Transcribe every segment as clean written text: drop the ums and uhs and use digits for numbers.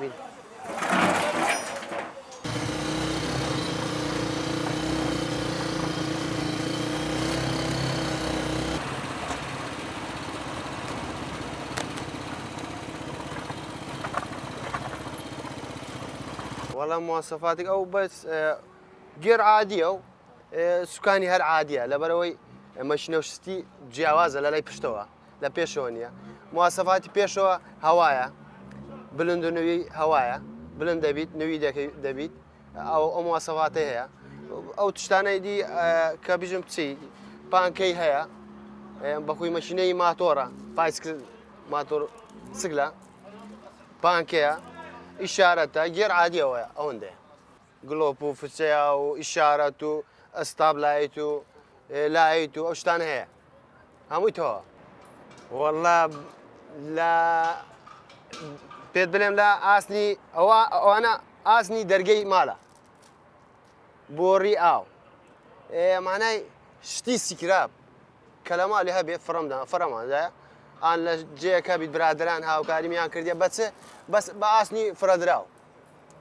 مين؟ والله مواصفاتك أو بس غير عادية أو سكاني هر عادية لبروي ماشينوشتي جیاوازە لە لای پشتەوە لە پێشەوە نییە مواصفاتی پێشەوە هەوایە بلند و نوێی هەوایە بلند دەبیت نوێی دەبیت ئەو مواصفاتی هەیە ئەو تشتانەی دی کە بژم بچی پانکەی هەیە بەخۆی مەشینەی ماتۆرە پایسکل ماتۆر سگلە پانکەیە ئیشارەتە گێر عادیەوەە ئەوەندێ گلۆپ و فچەیە و ئیشارەت و ئەستابلایت و لایت و ئەو شتان هەیە هەمووی تەوە وەڵا لە پێت بڵێم لە ئاسنی ئەوانە ئاسنی دەرگەی ماڵە بۆڕی ئاو مانای شتی سیکراب کە لە ماڵی هەبێ فڕەماندایە ئان لە جێەکە بیت برادران هاوکاریمیان کردیە بەچ بەس بە ئاسنی فرەدراو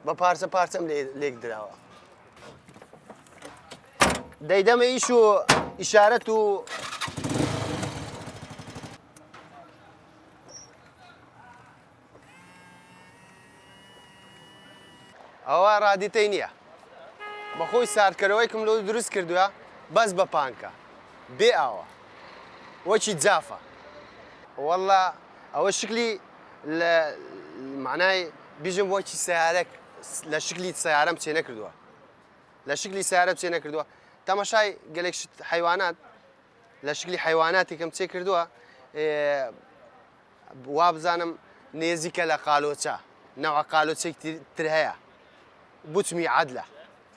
بە پارچە پارچەم لێک دراوە دەیدەمە ئیش و ئیشارەت و ئەوە ڕادیتەی نییە بەخۆی ساردکەرەوەیکم لەو دروست کردووە بەس بە پانکە بێ ئاوە وەکی جافە وەڵا ئەوە شکلی لە معنای بژم وەکی سیارەك لە شکلی سیارەم چێ نەکردووە لە شکلی سیارە چێ نەکردووە تەماشای گەلێک حیوانات لە شکلی حیواناتێکم چێ کردووە وا بزانم نێزیکە لە قالۆچە نەوە قالۆچێک تر هەیە بوتمی عادلە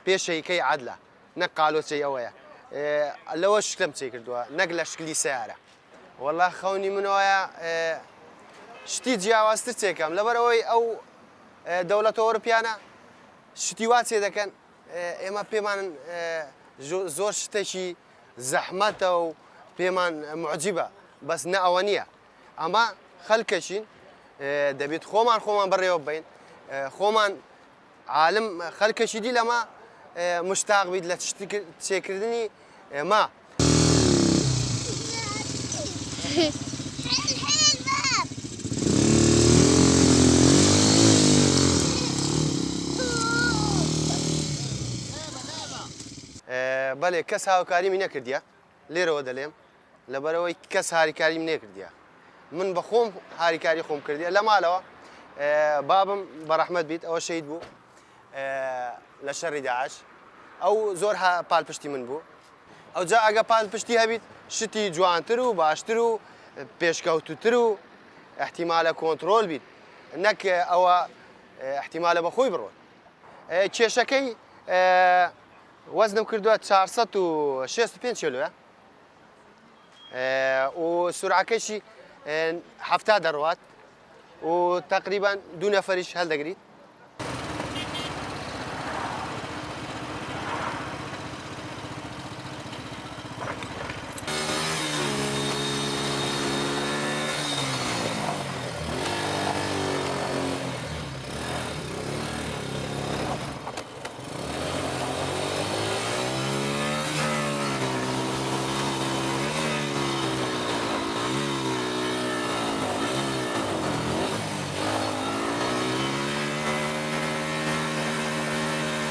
پێشەیەکەی عادلە نەک قالۆچەی ئەوەیە لەوە شکلم چێ کردووە نەک لە شکلی سیارە وەڵا خەونی منەوەیە شتی جیاوازتر چێکەم لەبەرەوەی ئەو دەوڵەتە ئەوروپیانە شتی وا چێ دەکەن ئێمە پێمان زۆر شتێکی زەحمەتە و پێمان معجیبە بەس نە ئەوە نییە ئەمە خەڵکەشین دەبێت خۆمان بڕێوە بین خۆمان عالم خەڵکەشی دی لەمە مشتاق بیت لە چێکردنی ما بەڵێ کەس هاوکاریمی نەکردیە لێرەوە دەڵێم لەبەرەوەی کەس هاریکاریم نێکردیە من بە خۆم هاریکاری خۆم کردیە لە ماڵەوە بابم بەڕەحمەت بیت ئەوە شەید بوو لە شەڕی داعش ئەو زۆر پاڵپشتی من بوو ئەوجا ئەگە پاڵپشتی هەبیت شتی جوانتر و باشتر و پێشکەوتوتر و احتیمالە کۆنتترۆل بیت نەک ئەوە احتیمالە بەخۆی بڕۆن کێشەکەی وەزنم کردووە 465 کیلۆیە و سورعەکەیشی 70 دەڕوات و تقریبان 2 نەفەریش هەڵدەگریت